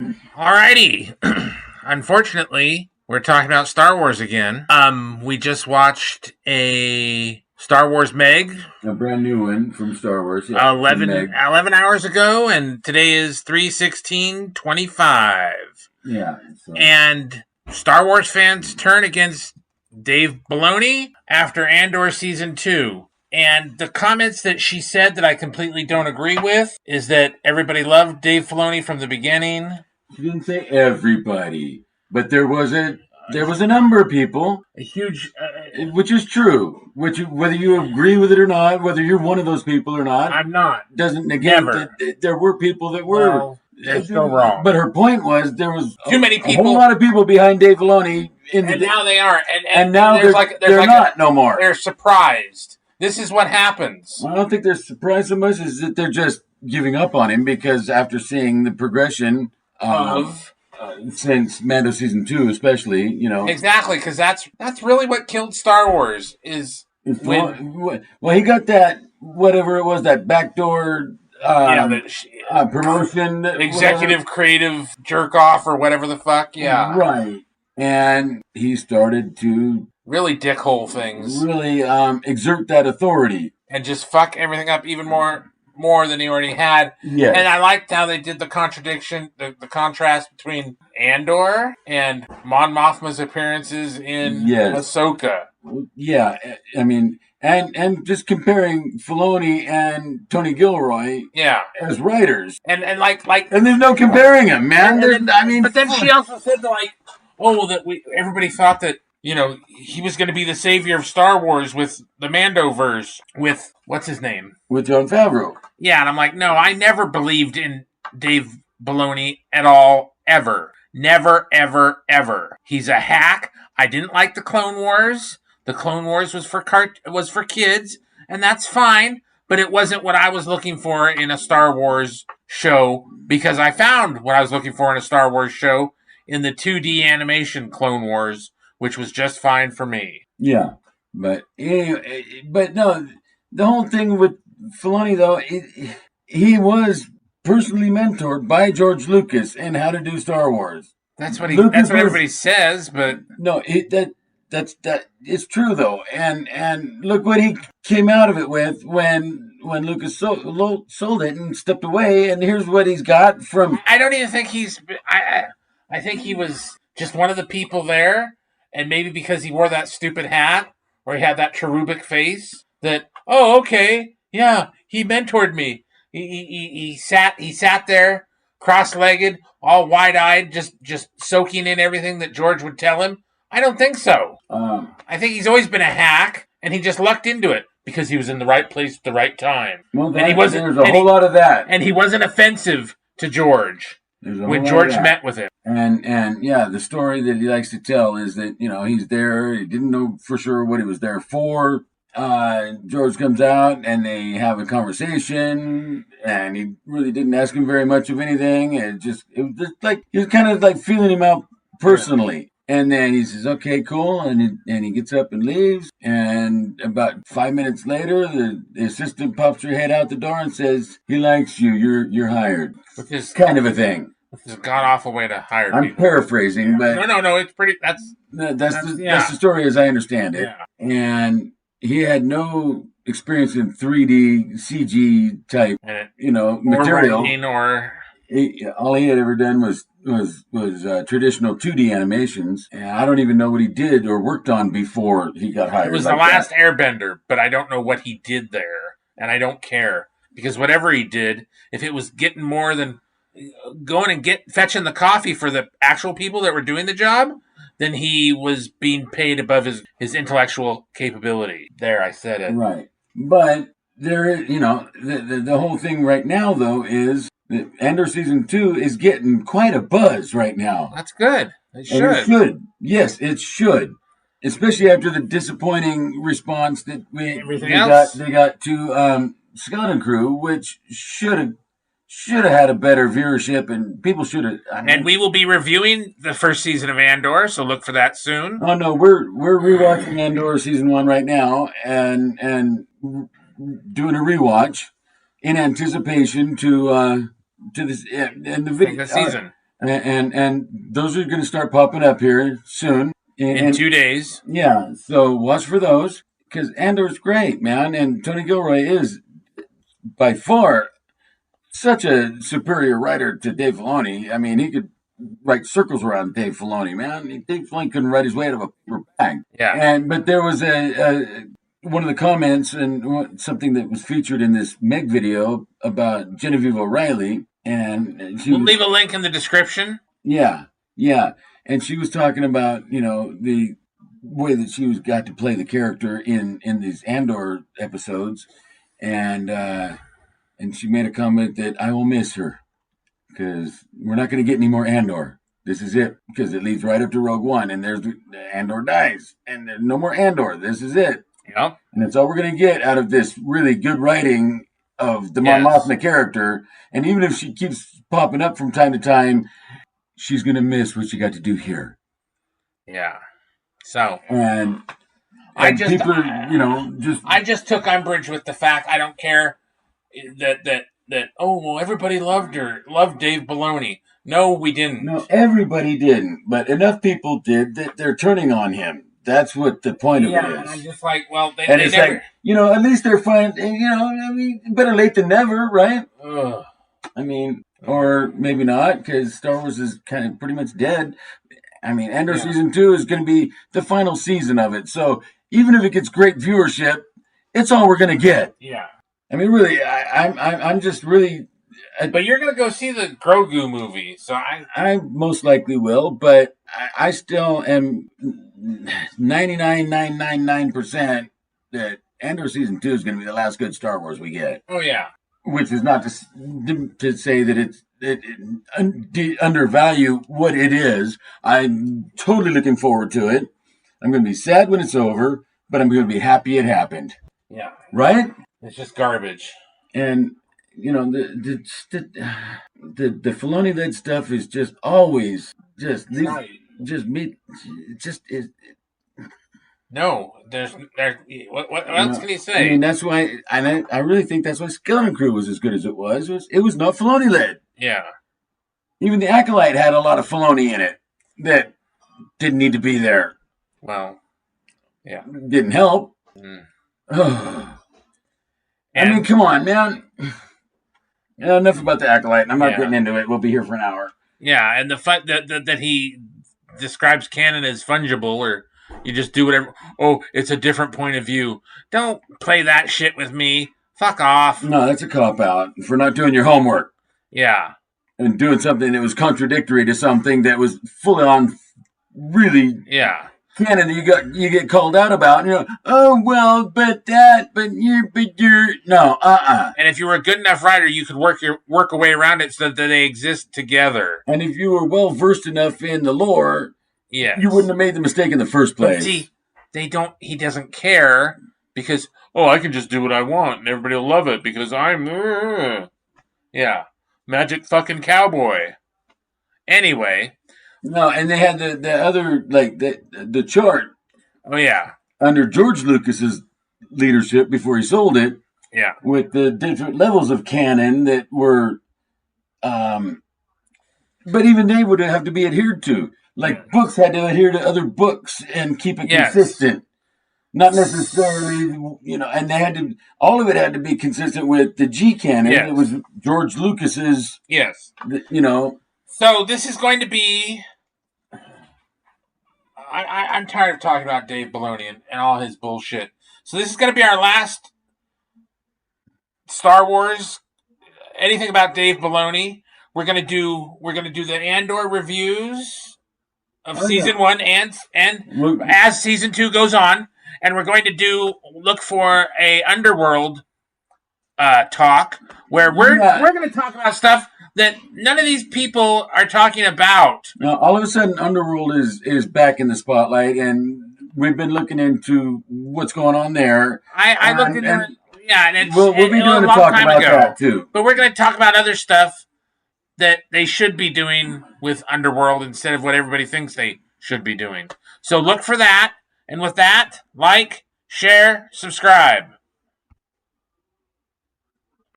Alrighty. Unfortunately, we're talking about Star Wars again. We just watched a Star Wars Meg A brand new one from Star Wars. Yeah, 11 hours ago, and today is 3/16/25. Yeah. And Star Wars fans turn against Dave Filoni after Andor Season 2. And the comments that she said that I completely don't agree with is that everybody loved Dave Filoni from the beginning. She didn't say everybody, but there was a number of people, A huge, which is true. Whether you agree with it or not, whether you're one of those people or not, I'm not. doesn't negate Never. that there were people that were. Well, they're still wrong. But her point was there was Too many a people. whole lot of people behind Dave Filoni And now they are. and now they're not no more. They're surprised. This is what happens. Well, I don't think they're surprised so much as that they're just giving up on him because after seeing the progression since Mando season 2, especially, Exactly, because that's really what killed Star Wars is when he got that whatever it was, that backdoor promotion, executive creative jerk off or whatever the fuck, right, and he started to really dickhole things, really exert that authority and just fuck everything up even more than he already had. Yeah. And I liked how they did the contradiction, the contrast between Andor and Mon Mothma's appearances in Ahsoka. Yeah, I mean, and just comparing Filoni and Tony Gilroy, as writers, and there's no comparing them, man. But then she also said everybody thought that he was going to be the savior of Star Wars with the Mandoverse with what's his name? With Jon Favreau. Yeah, and I'm like, no, I never believed in Dave Filoni at all, ever. Never, ever, ever. He's a hack. I didn't like the Clone Wars. The Clone Wars was for kids, and that's fine, but it wasn't what I was looking for in a Star Wars show, because I found what I was looking for in a Star Wars show in the 2D animation Clone Wars, which was just fine for me. Yeah, but anyway, no, the whole thing with Filoni, though, he was personally mentored by George Lucas in how to do Star Wars. That's what everybody says, but no, that's it's true though, and look what he came out of it with when Lucas sold it and stepped away, and here's what he's got from. I don't even think I think he was just one of the people there. And maybe because he wore that stupid hat, or he had that cherubic face, that, oh, okay, yeah, he mentored me. He sat there, cross-legged, all wide-eyed, just soaking in everything that George would tell him. I don't think so. I think he's always been a hack, and he just lucked into it because he was in the right place at the right time. Well, there's a whole lot of that. And he wasn't offensive to George when George met with him. And yeah, the story that he likes to tell is that, he's there. He didn't know for sure what he was there for. George comes out and they have a conversation, and he really didn't ask him very much of anything. It was just like he was kind of like feeling him out personally. And then he says, "Okay, cool," and he gets up and leaves. And about 5 minutes later, the assistant pops her head out the door and says, "He likes you. You're hired." Which is kind of a thing. It's a god-awful way to hire people. I'm paraphrasing, but no, it's pretty. That's the story as I understand it. Yeah. And he had no experience in 3D CG type, material. All he had ever done was traditional 2D animations, and I don't even know what he did or worked on before he got hired. It was The Last Airbender, but I don't know what he did there, and I don't care, because whatever he did, if it was getting more than going and fetching the coffee for the actual people that were doing the job, then he was being paid above his intellectual capability. There, I said it. Right. But there is, the whole thing right now, though, is that Andor Season 2 is getting quite a buzz right now. That's good. It should. Yes, it should. Especially after the disappointing response that they got to Scott and Crew, which should have had a better viewership, and people should have. And we will be reviewing the first season of Andor, so look for that soon. Oh no, we're rewatching Andor season 1 right now, and doing a rewatch in anticipation to this and the video season. and those are going to start popping up here soon. In 2 days. Yeah, so watch for those because Andor's great, man, and Tony Gilroy is by far such a superior writer to Dave Filoni. I mean, he could write circles around Dave Filoni, man. Dave Filoni couldn't write his way out of a paper bag. Yeah. But there was a one of the comments and something that was featured in this Meg video about Genevieve O'Reilly, and we'll leave a link in the description. Yeah, and she was talking about the way that she got to play the character in these Andor episodes, and she made a comment that I will miss her because we're not going to get any more Andor. This is it, because it leads right up to Rogue One, and there's Andor dies, and there's no more Andor. This is it. Yep. And that's all we're going to get out of this really good writing of the Mon Mothma character. And even if she keeps popping up from time to time, she's going to miss what she got to do here. Yeah. So. And I just took umbrage with the fact, I don't care that everybody loved Dave Filoni. No, we didn't. No, everybody didn't, but enough people did that they're turning on him. That's what the point of it is. And I'm just like, well, they never... like, at least they're fine. Better late than never, right? Ugh. I mean, or maybe not, because Star Wars is kind of pretty much dead. I mean, Andor Season 2 is going to be the final season of it. So even if it gets great viewership, it's all we're going to get. Yeah. I mean, really, I'm just really... But you're going to go see the Grogu movie, so I most likely will, but I still am 99.999% that Andor Season 2 is going to be the last good Star Wars we get. Oh, yeah. Which is not to say that it undervalue what it is. I'm totally looking forward to it. I'm going to be sad when it's over, but I'm going to be happy it happened. Yeah. Right? It's just garbage. And... the Filoni led stuff is just always just me. No, there's what else can you say? I mean, that's why, and I really think that's why Skeleton Crew was as good as it was. It was not Filoni led. Yeah. Even the Acolyte had a lot of Filoni in it that didn't need to be there. Well, yeah, didn't help. I mean, come on, man. Enough about the Acolyte. I'm not getting into it. We'll be here for an hour. Yeah, and the fact that he describes canon as fungible, or you just do whatever. Oh, it's a different point of view. Don't play that shit with me. Fuck off. No, that's a cop-out for not doing your homework. Yeah. And doing something that was contradictory to something that was fully on really... Yeah. Canon you get called out about, but you're no, And if you were a good enough writer, you could work a way around it so that they exist together. And if you were well versed enough in the lore, you wouldn't have made the mistake in the first place. But see, he doesn't care because I can just do what I want and everybody will love it because I'm magic fucking cowboy. Anyway. No, and they had the other, like, the chart. Oh, yeah. Under George Lucas's leadership before he sold it. Yeah. With the different levels of canon that were, but even they would have to be adhered to. Like, books had to adhere to other books and keep it consistent. Not necessarily, and they had to, all of it had to be consistent with the G canon. Yes. It was George Lucas's. Yes. So this is going to be... I'm tired of talking about Dave Filoni and all his bullshit. So this is going to be our last Star Wars. Anything about Dave Filoni? We're going to do the Andor reviews of season 1 and as season 2 goes on, and we're going to look for a Underworld talk where we're going to talk about stuff that none of these people are talking about. Now, all of a sudden, Underworld is back in the spotlight, and we've been looking into what's going on there. I looked into it. Yeah, and we'll be doing a talk about that too. But we're going to talk about other stuff that they should be doing with Underworld instead of what everybody thinks they should be doing. So look for that. And with that, like, share, subscribe.